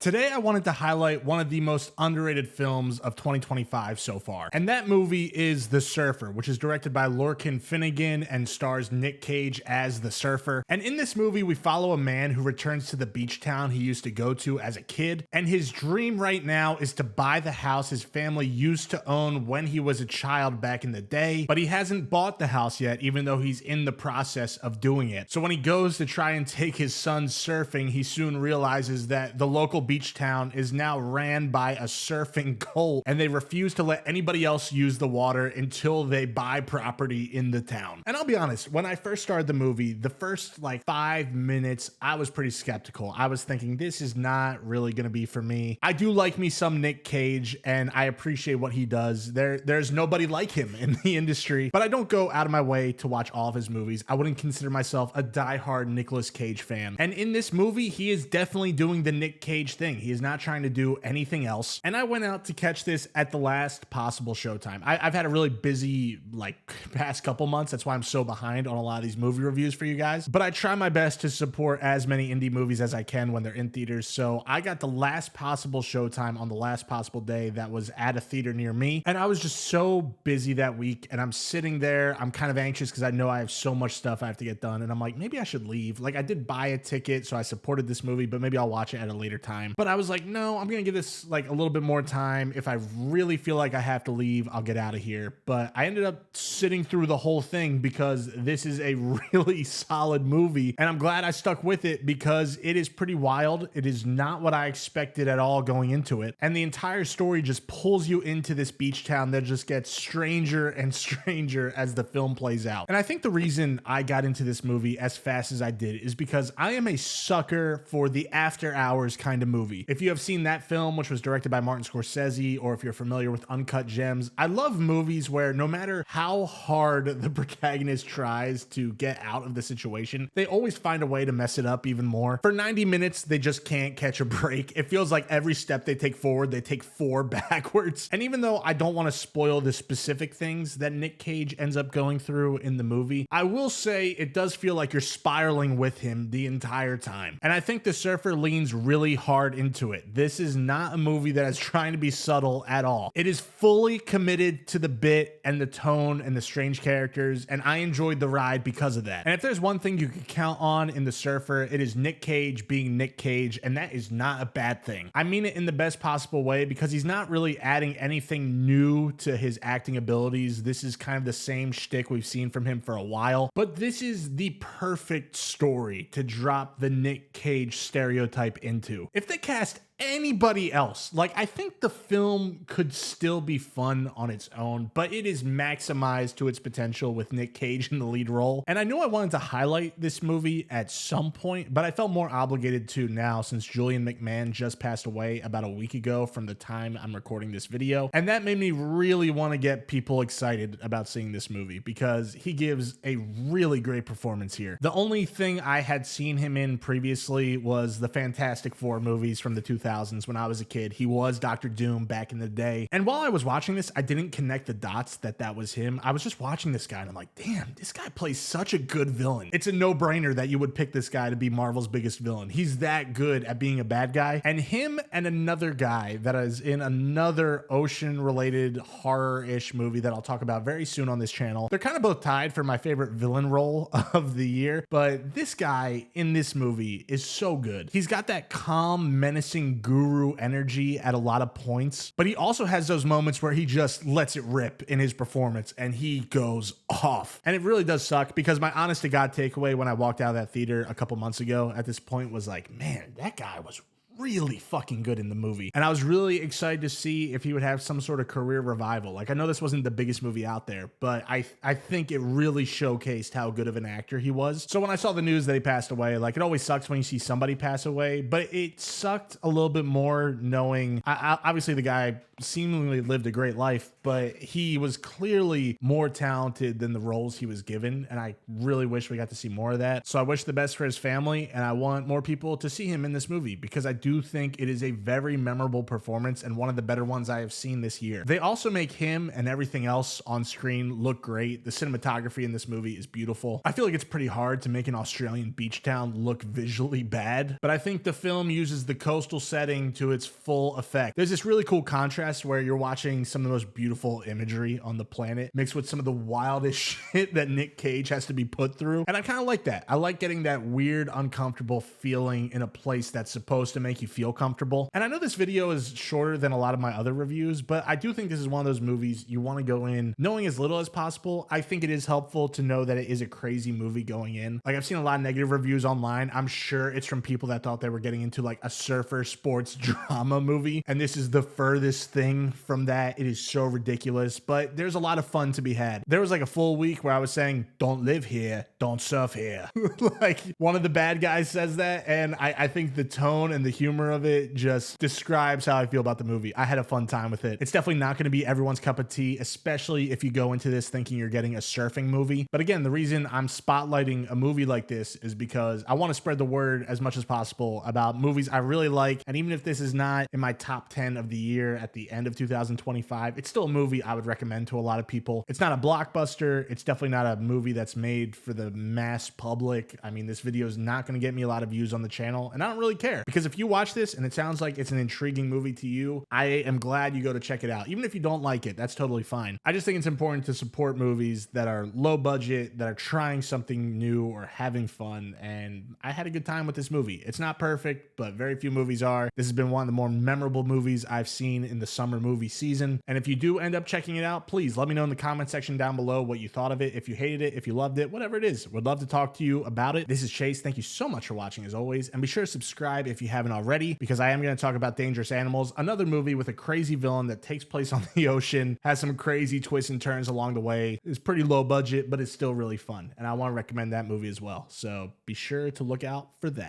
Today, I wanted to highlight one of the most underrated films of 2025 so far. And that movie is The Surfer, which is directed by Lorcan Finnegan and stars Nick Cage as the surfer. And in this movie, we follow a man who returns to the beach town he used to go to as a kid. And his dream right now is to buy the house his family used to own when he was a child back in the day. But he hasn't bought the house yet, even though he's in the process of doing it. So when he goes to try and take his son surfing, he soon realizes that the local beach town is now ran by a surfing cult, and they refuse to let anybody else use the water until they buy property in the town. And I'll be honest, when I first started the movie, the first like 5 minutes, I was pretty skeptical. I was thinking, this is not really gonna be for me. I do like me some Nick Cage, and I appreciate what he does. There's nobody like him in the industry, but I don't go out of my way to watch all of his movies. I wouldn't consider myself a diehard Nicolas Cage fan. And in this movie, he is definitely doing the Nick Cage thing. He is not trying to do anything else. And I went out to catch this at the last possible showtime. I've had a really busy past couple months. That's why I'm so behind on a lot of these movie reviews for you guys. But I try my best to support as many indie movies as I can when they're in theaters. So I got the last possible showtime on the last possible day that was at a theater near me. And I was just so busy that week. And I'm sitting there. I'm kind of anxious because I know I have so much stuff I have to get done. And I'm like, maybe I should leave. Like, I did buy a ticket, so I supported this movie, but maybe I'll watch it at a later time. But I was like, no, I'm gonna give this like a little bit more time. If I really feel like I have to leave, I'll get out of here. But I ended up sitting through the whole thing because this is a really solid movie, and I'm glad I stuck with it because it is pretty wild. It is not what I expected at all going into it, and the entire story just pulls you into this beach town that just gets stranger and stranger as the film plays out. And I think the reason I got into this movie as fast as I did is because I am a sucker for the after hours kind of movie. If you have seen that film, which was directed by Martin Scorsese, or if you're familiar with Uncut Gems, I love movies where no matter how hard the protagonist tries to get out of the situation, they always find a way to mess it up even more. For 90 minutes, they just can't catch a break. It feels like every step they take forward, they take 4 backwards. And even though I don't want to spoil the specific things that Nick Cage ends up going through in the movie, I will say it does feel like you're spiraling with him the entire time. And I think The Surfer leans really hard into it. This is not a movie that is trying to be subtle at all. It is fully committed to the bit and the tone and the strange characters, and I enjoyed the ride because of that. And if there's one thing you can count on in The Surfer, it is Nick Cage being Nick Cage, and that is not a bad thing. I mean it in the best possible way because he's not really adding anything new to his acting abilities. This is kind of the same shtick we've seen from him for a while, but this is the perfect story to drop the Nick Cage stereotype into. If they cast anybody else, like, I think the film could still be fun on its own, but it is maximized to its potential with Nick Cage in the lead role. And I knew I wanted to highlight this movie at some point, but I felt more obligated to now since Julian McMahon just passed away about a week ago from the time I'm recording this video. And that made me really want to get people excited about seeing this movie because he gives a really great performance here. The only thing I had seen him in previously was the Fantastic Four movies from the 2000s when I was a kid. He was Dr. Doom back in the day. And while I was watching this, I didn't connect the dots that was him. I was just watching this guy and I'm like, damn, this guy plays such a good villain. It's a no-brainer that you would pick this guy to be Marvel's biggest villain. He's that good at being a bad guy. And him and another guy that is in another ocean-related horror-ish movie that I'll talk about very soon on this channel. They're kind of both tied for my favorite villain role of the year, but this guy in this movie is so good. He's got that calm, menacing guru energy at a lot of points, but he also has those moments where he just lets it rip in his performance and he goes off. And it really does suck because my honest to God takeaway when I walked out of that theater a couple months ago at this point was like, man, that guy was really fucking good in the movie. And I was really excited to see if he would have some sort of career revival. Like, I know this wasn't the biggest movie out there, but I think it really showcased how good of an actor he was. So when I saw the news that he passed away, like, it always sucks when you see somebody pass away, but it sucked a little bit more knowing, obviously the guy seemingly lived a great life, but he was clearly more talented than the roles he was given. And I really wish we got to see more of that. So I wish the best for his family, and I want more people to see him in this movie because I do do think it is a very memorable performance and one of the better ones I have seen this year. They also make him and everything else on screen look great. The cinematography in this movie is beautiful. I feel like it's pretty hard to make an Australian beach town look visually bad, but I think the film uses the coastal setting to its full effect. There's this really cool contrast where you're watching some of the most beautiful imagery on the planet mixed with some of the wildest shit that Nick Cage has to be put through. And I kind of like that. I like getting that weird, uncomfortable feeling in a place that's supposed to make you feel comfortable. And I know this video is shorter than a lot of my other reviews, but I do think this is one of those movies you want to go in knowing as little as possible. I think it is helpful to know that it is a crazy movie going in. Like, I've seen a lot of negative reviews online. I'm sure it's from people that thought they were getting into like a surfer sports drama movie, and this is the furthest thing from that. It is so ridiculous, but there's a lot of fun to be had. There was like a full week where I was saying, don't live here, don't surf here. Like, one of the bad guys says that, and I think the tone and the humor of it just describes how I feel about the movie. I had a fun time with it. It's definitely not going to be everyone's cup of tea, especially if you go into this thinking you're getting a surfing movie. But again, the reason I'm spotlighting a movie like this is because I want to spread the word as much as possible about movies I really like. And even if this is not in my top 10 of the year at the end of 2025, it's still a movie I would recommend to a lot of people. It's not a blockbuster. It's definitely not a movie that's made for the mass public. I mean, this video is not going to get me a lot of views on the channel, and I don't really care, because if you watch this and it sounds like it's an intriguing movie to you, I am glad you go to check it out. Even if you don't like it, that's totally fine. I just think it's important to support movies that are low budget, that are trying something new or having fun, and I had a good time with this movie. It's not perfect, but very few movies are. This has been one of the more memorable movies I've seen in the summer movie season, and if you do end up checking it out, please let me know in the comment section down below what you thought of it, if you hated it, if you loved it, whatever it is. Would love to talk to you about it. This is Chase. Thank you so much for watching as always, and be sure to subscribe if you haven't already, because I am going to talk about Dangerous Animals, another movie with a crazy villain that takes place on the ocean, has some crazy twists and turns along the way. It's pretty low budget, but it's still really fun, and I want to recommend that movie as well, so be sure to look out for that.